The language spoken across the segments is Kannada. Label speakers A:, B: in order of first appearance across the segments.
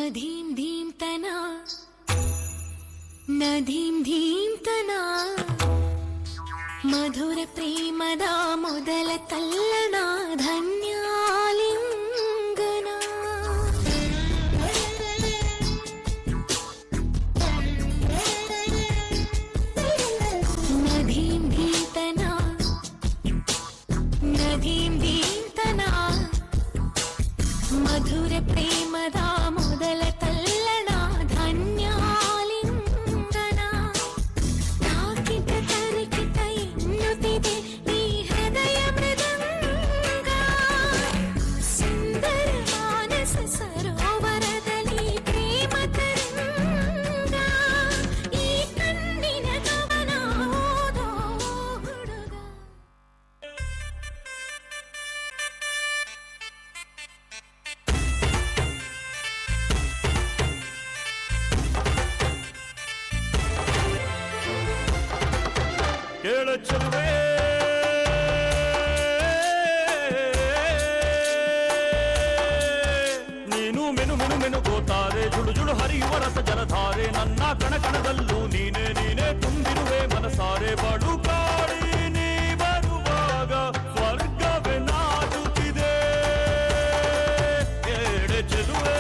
A: ನಧೀಂ ಧೀಂ ತನ ನಧೀಂ ಧೀಂ ತನ ಮಧುರ ಪ್ರೇಮದ ಮೊದಲ ತಲ್ಲಣ ಧನ್ಯಾಲಿಂಗನ ನಧೀಂ ಧೀಂ ತನ ನಧೀಂ ಧೀಂ ತನ ಮಧುರ ಪ್ರೇಮದ ಮೊದಲ ತಲ್ಲಣ ಧನ್ಯಾಲಿಂಗನ ತಾಕಿತ ತರಿಕಿತ ಎನ್ನುತ್ತಿದೆ ಈ ಹೃದಯ ಮೃದಂಗ ಸುಂದರ ಮಾನಸ ಸರೋವರದಲ್ಲಿ ಪ್ರೇಮ ತರಂಗ ಈ ಕಣ್ಣಿನ ಗಮನ ಓದೋ ಹುಡುಗ.
B: ಕೇಳ ಚೆಲುವೆ ನೀನು ಮೆನು ಮೆನು ಮೆನು ಗೋತಾರೆ ಜುಳು ಜುಳು ಹರಿಯುವ ರಸ ಜಲಧಾರೆ ನನ್ನ ಕಣಕಣದಲ್ಲೂ ನೀನೇ ನೀನೇ ತುಂಬಿರುವೆ ಮನಸಾರೆ ಬಡು ಕಾಡಿ ನೀ ಬರುವಾಗ ಸ್ವರ್ಗವೇ ನಾಚುತ್ತಿದೆ ಕೇಳ ಚೆಲುವೆ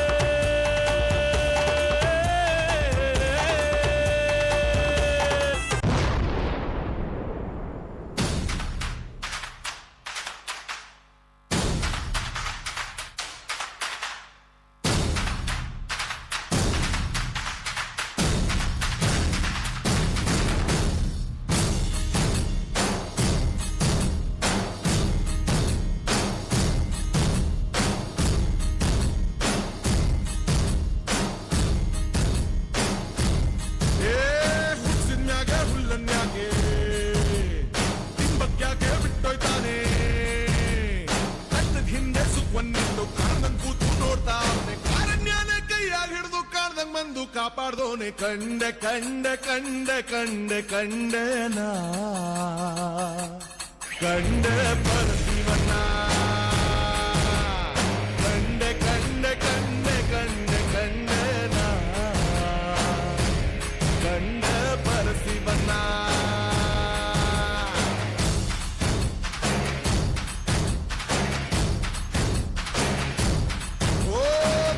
B: ಕಾಪಾಡ್ದೋನೆ ಕಂಡೆ ಕಂಡೆ ಕಂಡೆ ಕಂಡೆ ಕಂಡೆನ ಕಂಡೆ ಪರಶಿವನ ಕಂಡೆ ಕಂಡೆ ಕಂಡೆ ಕಂಡೆ ಕಂಡೆನ ಕಂಡೆ ಪರಶಿವನ ಓ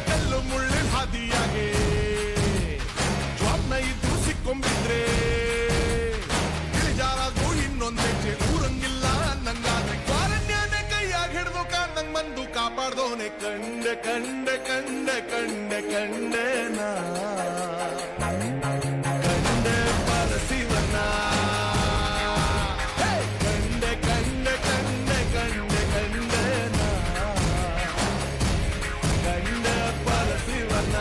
B: ಕಲ್ಲು ಮುಳ್ಳಿನ ಹಾದಿಯಾಗೆ ಇದ್ದು ಸಿಕ್ಕೊಂಬಿದ್ರೆ ಇಳಿಜಾರಾದ್ರೂ ಇನ್ನೊಂದೆಚ್ಚೆ ಊರಂಗಿಲ್ಲ ನಂಗಾದ್ರೆ ಕಾರಣ್ಯನೇ ಕೈಯಾಗಿ ಹಿಡಿದು ಕಾಣ್ದಂಗ್ ಬಂದು ಕಾಪಾಡ್ದೋನೆ ಕಂಡೆ ಕಂಡೆ ಕಂಡೆ ಕಂಡೆ ಕಂಡೆನ ಕಂಡೆ ಪರಶಿವನ ಕಂಡೆ ಕಂಡೆ ಕಂಡೆ ಕಂಡೆ ಕಂಡೆನ ಕಂಡೆ ಪರಶಿವನ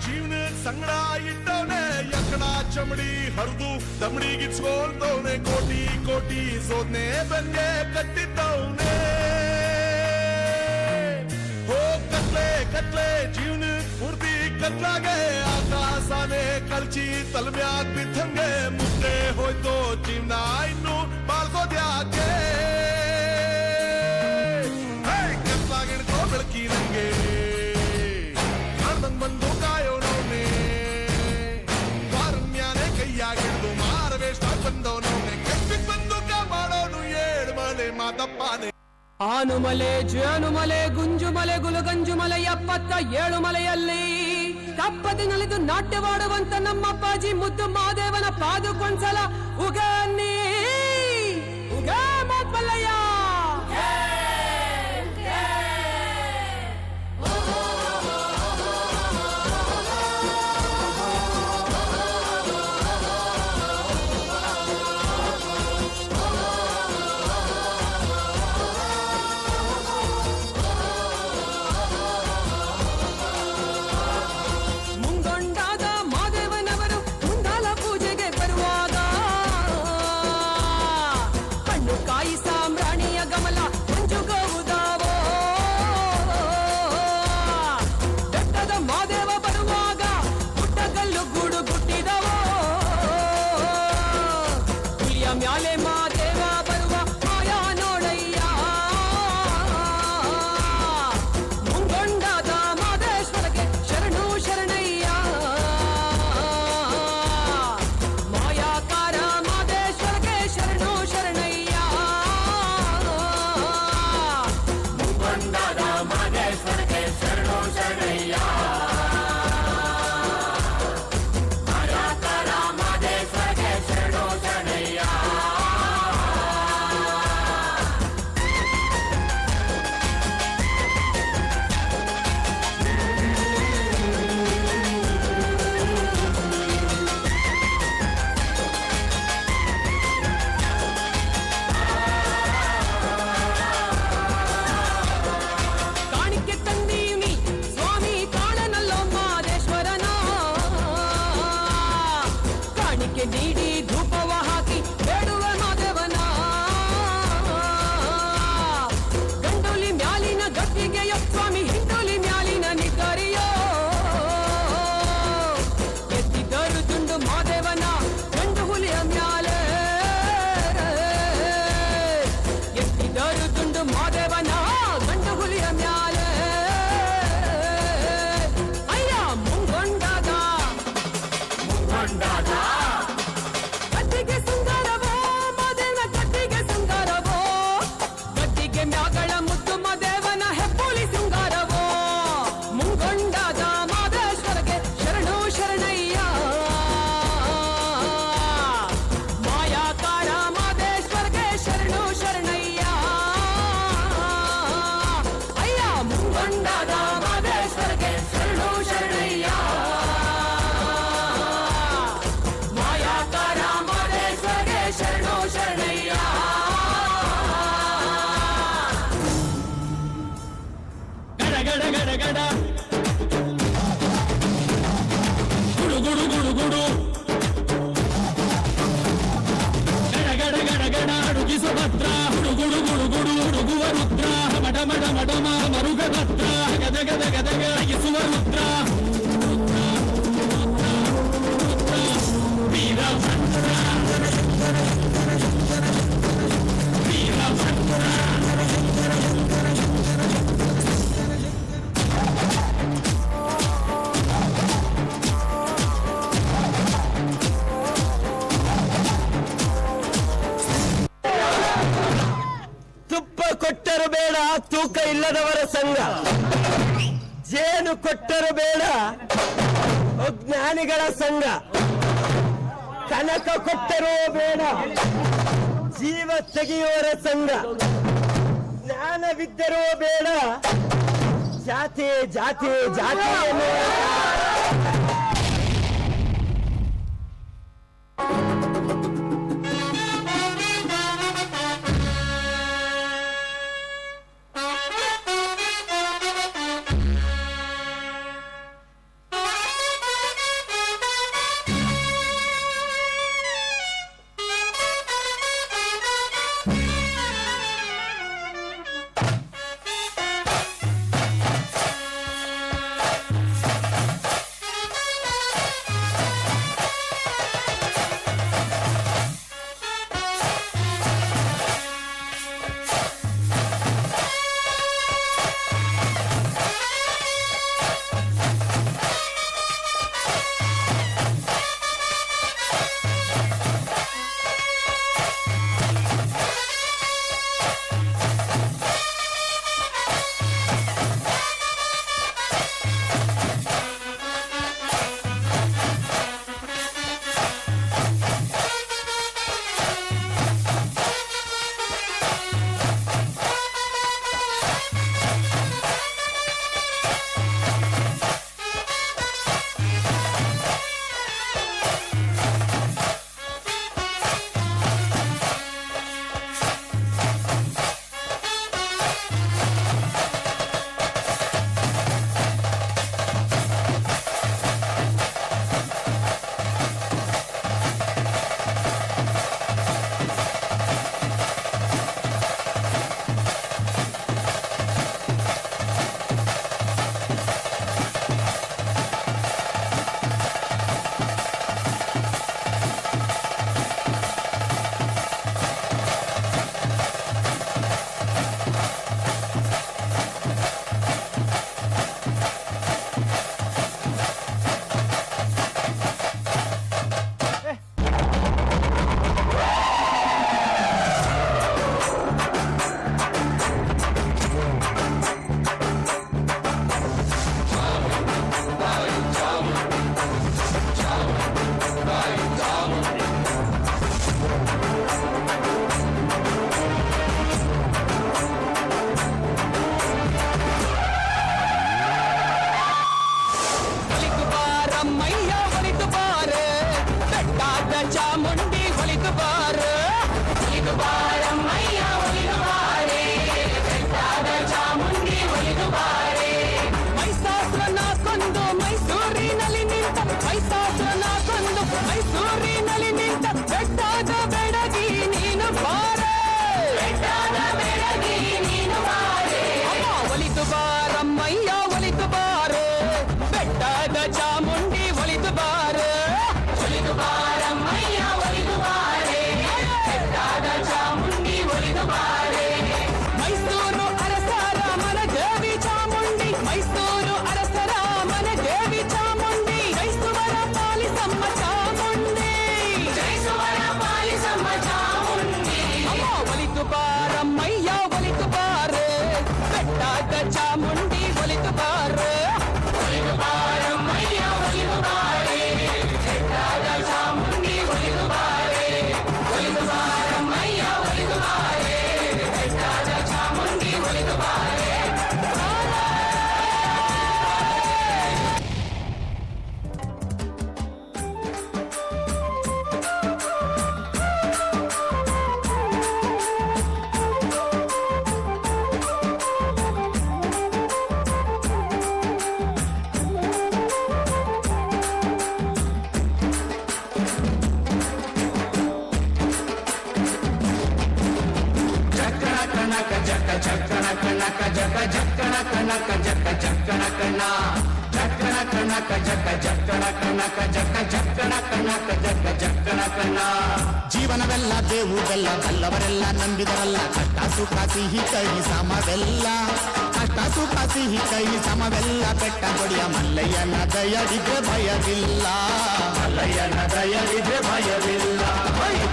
B: ಜೀವನ ಸಂಗಡ ಇಟ್ಟವನೆ ಯಕಡ ಚಮಡಿ ಹರಿದು ದಮಡಿಗಿಸ್ಕೊಳ್ತವನೆ ಕೋಟಿ ಕೋಟಿ ಸೋದ್ನೆ ಬೆನ್ಗೆ ಕಟ್ಟಿದ್ದವನೆ ಹೋ ಕತ್ಲೆ ಕತ್ಲೆ ಜೀವನ ಪೂರ್ತಿ ಕತ್ಲಾಗೆ ಆಕಾಶನೇ ಕಲ್ಚಿ ತಲೆಮ್ಯಾಗ ಬಿದ್ದಂಗೆ ಮುದ್ದೆ ಹೋಯ್ತು ಜೀವನ ಇನ್ನು ಬಾಳ್ಕೋದ್ಯಾಕೆ ಕತ್ಲಾಗಿಡ್ಕೋ ಬೆಳಕಿ ನಂಗೆ ಬಂದು ಕಾಯೋಣವನೇ ಕಾರಣ್ಯನೇ ಕೈಯಾಗಿಡ್ದು ಮಾರವೇಷ್ಟ ಬಂದವನವನೇ ಕೆಪ್ಪಿಗೆ ಬಂದು ಕಾಪಾಡೋನು ಏಳು ಮಲೆ ಮಾದಪ್ಪನೇ
C: ಆನುಮಲೆ ಜೇನುಮಲೆ ಗುಂಜುಮಲೆ ಗುಲಗಂಜುಮಲೆ 77 ಮಲೆಯಲ್ಲಿ ತಪ್ಪದೆ ನಲಿದು ನಾಟ್ಯವಾಡುವಂತ ನಮ್ಮಪ್ಪಾಜಿ ಮುದ್ದು ಮಾದೇವನ ಪಾದಕ್ಕೊಂದ್ಸಲ ಉಗನ್ನಿ ಉಗ ಮಾಪಲ್ಲಯ್ಯ ಮುಂದೊಂಡಾದ ಮಾದೇವನವರು ಮುಂದಾಲ ಪೂಜೆಗೆ ಬರುವಾಗ ಕಾಣಿಕೆ ನೀಡಿ ಧೂಪವ ಹಾಕಿ ಬೇಡುವ ಮಾದೇವನ ಗಂಡೋಲಿ ಮ್ಯಾಲಿನ ಗದ್ದಿಗೆ ಸ್ವಾಮಿ ಹಿಂಡೋಲಿ ಮ್ಯಾಲಿನ ನಿದ್ದರಿಯೋ ಎತ್ತಿದರು ತುಂಡು ಮಾದೇವನ ಗಂಡು ಹುಲಿಯ ಮ್ಯಾಲೆ ಎತ್ತಿದರು ತುಂಡು ಮಾದೇವನ ಗಂಡು ಹುಲಿಯ ಮ್ಯಾಲೆ ಅಯ್ಯ ಮುಂಗೊಂಡಾದ ಗದ್ದಿಗೆ ಸುಂದರವೋ ಮಾದೇವನ ಗದ್ದಿಗೆ ಸುಂದರವೋ ಗದ್ದಿಗೆ ಮ್ಯಾಗಳ ಮುದ್ದು ಮಾದೇವನ ಹೆಪ್ಪುಲಿ ಶೃಂಗಾರವೋ ಮುಂಗೊಂಡಾದ ಮಾದೇಶ್ವರಗೆ ಶರಣು ಶರಣಯ್ಯ ಮಾಯಾಕಾರ ಮಾದೇಶ್ವರಗೆ ಶರಣು ಶರಣಯ್ಯ ಅಯ್ಯ ಮುಂಗೊಂಡಾದ ಮಾದೇಶ್ವರಗೆ ಶರಣು ಶರಣಯ್ಯ ಮಾಯಾಕಾರ ಮಾದೇಶ್ವರಗೆ ಶರಣು ಶರಣಯ್ಯ
B: ಗಡ ಗಡ ಗಡ ಗಡ ಗುಡು ಗುಡು ಗುಡು ಗುಡು ಗಡ ಗಡ ಗಡ ಗಡ ಅಡುಗಿಸು ಭದ್ರ ಹುಡುಗುಡು ಗುಡು ಗುಡು ಹುಡುಗುವ ರುದ್ರ ಮಡ ಮಡ ಮಡಮ ಮರುಗ ಭದ್ರ ಗದ ಗದ ಗದಗ ಅಗಿಸುವ ರುದ್ರ ವೀರಭದ್ರ ವೀರಭದ್ರ
D: ತುಪ್ಪ ಕೊಟ್ಟರು ಬೇಡ ತೂಕ ಇಲ್ಲದವರ ಸಂಘ, ಜೇನು ಕೊಟ್ಟರು ಬೇಡ ಅಜ್ಞಾನಿಗಳ ಸಂಘ, ಕನಕ ಕೊಟ್ಟರೂ ಬೇಡ ಜೀವ ತೆಗೆಯುವರ ಸಂಘ, ಜ್ಞಾನವಿದ್ದರೂ ಬೇಡ ಜಾತಿ ಜಾತಿ ಜಾತಿ ಎನ್ನುವ
C: ಮೈಸೂರಿನಲ್ಲಿ
E: ಜೀವನವೆಲ್ಲ ಬೇವು ಬೆಲ್ಲ ಬಲ್ಲವರೆಲ್ಲ ನಂಬಿದರಲ್ಲ ಕಷ್ಟ ಸುಖ ಸಿಹಿ ಕೈ ಸಮವೆಲ್ಲ ಕಷ್ಟ ಸುಖ ಸಿಹಿ ಕೈ ಸಮವೆಲ್ಲ ಬೆಟ್ಟ ಕೊಡಿಯ ಮಲ್ಲಯ್ಯನ ದಯವಿದ್ರೆ ಭಯವಿಲ್ಲ ಮಲ್ಲಯ್ಯನ ದಯವಿದ್ರೆ ಭಯವಿಲ್ಲ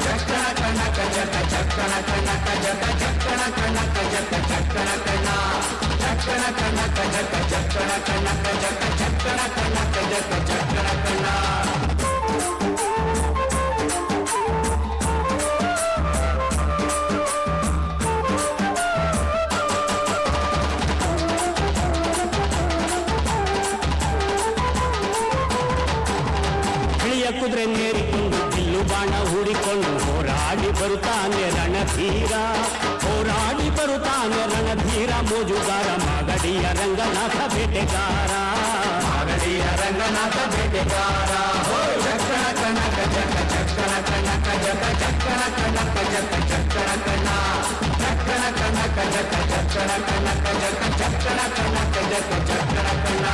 E: ಚಕ್ಕಣ ಕಣಕ ಜಕ ಚಕ್ಕಣ ಕಣಕ ಜಕ ಚಕ್ಕಣ ಕಣಕ ಜಕ ಚಕ್ಕಣ ಕಣ ಚಕ್ಕಣ ಕಣಕ ಜಕ ಚಕ್ಕಣ ಕಣಕ ಜಕ ಚಕ್ಕಣ ಕಣಕ ಜಕ ಚಕ್ಕಣ ಕಣ ಕುದುರೆ ನೇರಿಕೊಂಡು ಬಿಲ್ಲು ಬಾಣ ಹೂಡಿಕೊಂಡು ಹೋರಾಡಿ ಬರುತ್ತಾನೆ ರಣಧೀರ ಹೋರಾಡಿ ಬರುತ್ತಾನೆ ರಣಧೀರ ಮೋಜುಗಾರ ಮಾಗಡಿಯ ರಂಗನಾಥ ಬೇಟೆಗಾರ ಮಾಗಡಿಯ ರಂಗನಾಥ ಬೇಟೆಗಾರ ಚಕ್ಕಣ ಕಣಕ ಜಕ ಚಕ್ಕಣ ಕಣಕ ಜಕ ಚಕ್ಕಣ ಕಣಕ ಜಕ ಚಕ್ಕಣ ಕಣ ಚಕ್ಕಣ ಕಣಕ ಜಕ ಚಕ್ಕಣ ಕಣಕ ಜಕ ಚಕ್ಕಣ ಕಣಕ ಜಕ ಚಕ್ಕಣ ಕಣ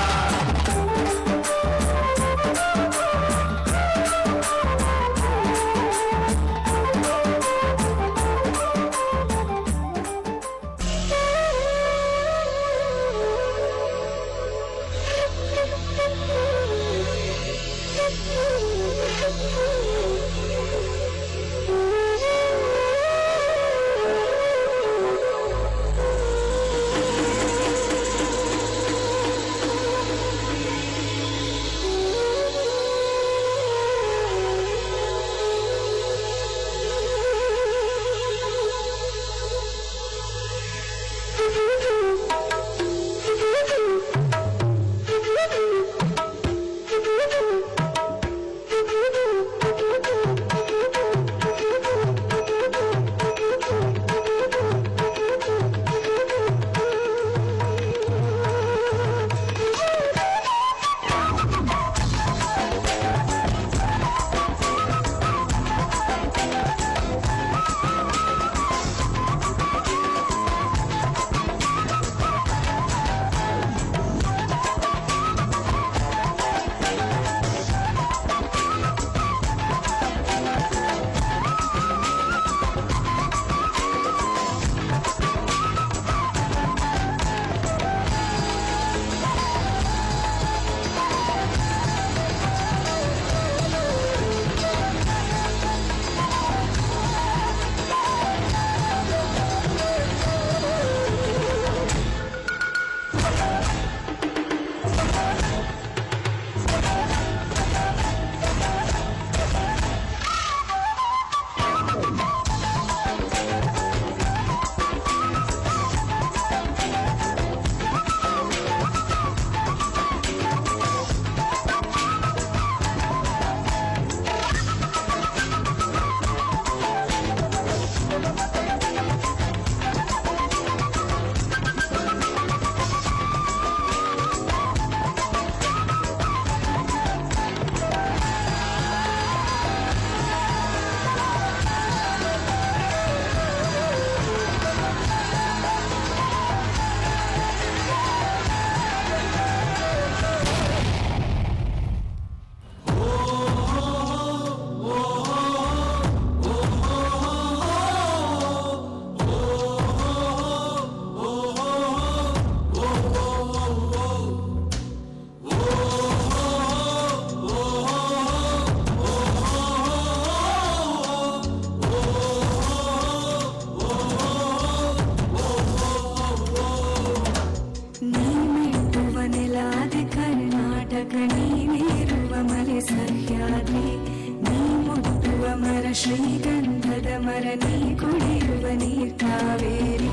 A: ಶ್ರೀಗಂಧದ ಮರ ನೀ ಕುಡಿಯುವ ನೀರ್ ಕಾವೇರಿ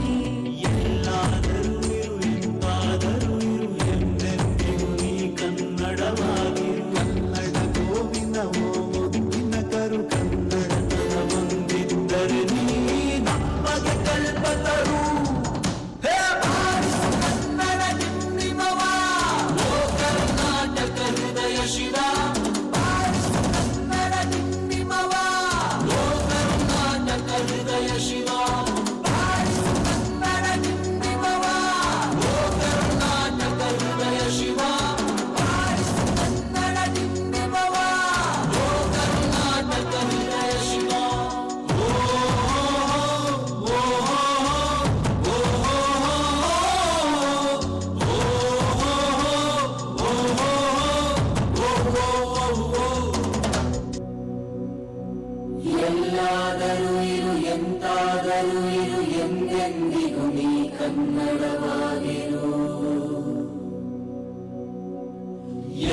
B: ಎಲ್ಲಾದರೂ ಇರು ಎಂದಾದರೂ ಇರು ಎಂದೆಂದಿಗೂ ನೀ ಕನ್ನಡವಾಗಿರು ಕನ್ನಡ ಗೋವಿನ ಮುದ್ದಿನ ಕರು ಕನ್ನಡತನ ಬಂದಿದ್ದರೆ ನೀ ನಮಗೆ ಕಲ್ಪತರು ಕನ್ನಡ ನಿಮ್ಮವ ಓ ಕರ್ನಾಟಕ ಹೃದಯ ಶಿವ ಹೃದಯ ಶಿವ ಕನ್ನಡ ನಿಮ್ಮವ
C: ಎಲ್ಲಾದರೂ ಇರು ಎಂತಾದರೂ ಇರು ಎಂದೆಂದಿಗೂ ನೀ ಕನ್ನಡವಾಗಿರು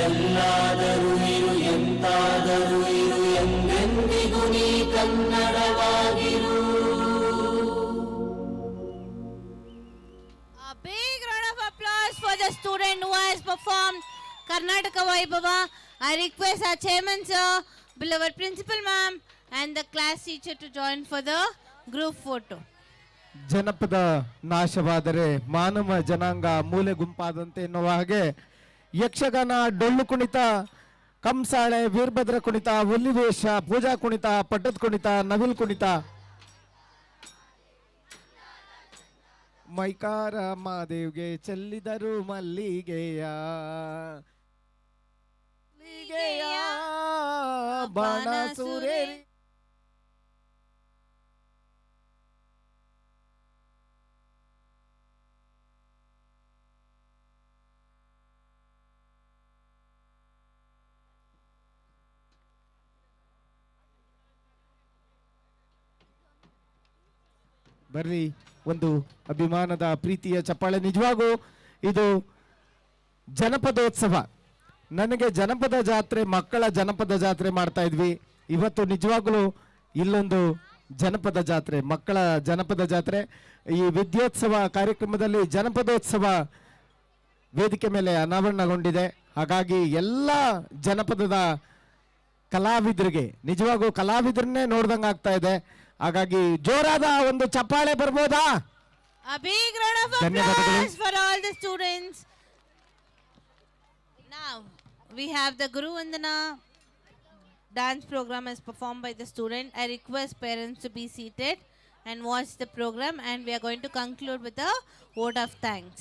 C: ಎಲ್ಲಾದರೂ ಇರು ಎಂತಾದರೂ ಇರು ಎಂದೆಂದಿಗೂ ನೀ ಕನ್ನಡವಾಗಿರು
F: A big round of applause for the student who has performed Karnataka Vaibhava. I request our chairman sir, beloved principal ma'am and the class teacher to join for the group photo.
G: ಜನಪದ ನಾಶವಾದರೆ ಮಾನವ ಜನಾಂಗ ಮೂಲೆ ಗುಂಪಾದಂತೆ ಎನ್ನುವ ಹಾಗೆ ಯಕ್ಷಗಾನ, ಡೊಳ್ಳು ಕುಣಿತ, ಕಂಸಾಳೆ, ವೀರಭದ್ರ ಕುಣಿತ, ಹುಲಿವೇಷ, ಪೂಜಾ ಕುಣಿತ, ಪಟ್ಟದ ಕುಣಿತ, ನವಿಲ್ ಕುಣಿತ, ಮೈಕಾರ ಮಾದೇವ್ಗೆ ಚೆಲ್ಲಿದರು ಮಲ್ಲಿಗೆಯ ಬಾಣಸೂರೇರಿ. ಬರ್ರಿ, ಒಂದು ಅಭಿಮಾನದ ಪ್ರೀತಿಯ ಚಪ್ಪಾಳೆ. ನಿಜವಾಗೂ ಇದು ಜನಪದೋತ್ಸವ. ನನಗೆ ಜನಪದ ಜಾತ್ರೆ, ಮಕ್ಕಳ ಜನಪದ ಜಾತ್ರೆ ಮಾಡ್ತಾ ಇದ್ವಿ. ಇವತ್ತು ನಿಜವಾಗ್ಲೂ ಇಲ್ಲೊಂದು ಜನಪದ ಜಾತ್ರೆ, ಮಕ್ಕಳ ಜನಪದ ಜಾತ್ರೆ. ಈ ವಿದ್ಯೋತ್ಸವ ಕಾರ್ಯಕ್ರಮದಲ್ಲಿ ಜನಪದೋತ್ಸವ ವೇದಿಕೆ ಮೇಲೆ ಅನಾವರಣಗೊಂಡಿದೆ. ಹಾಗಾಗಿ ಎಲ್ಲ ಜನಪದದ ಕಲಾವಿದರಿಗೆ ನಿಜವಾಗೂ ಕಲಾವಿದರನ್ನೇ ನೋಡ್ದಂಗೆ ಆಗ್ತಾ ಇದೆ. ಹಾಗಾಗಿ ಜೋರಾದ ಒಂದು ಚಪ್ಪಾಳೆ ಬರ್ಬೋದಾ?
F: A big round of applause for all the students. Now we have the Guru Vandana dance program as performed by the student. I request parents to be seated and watch the program, and we are going to conclude with a vote of thanks.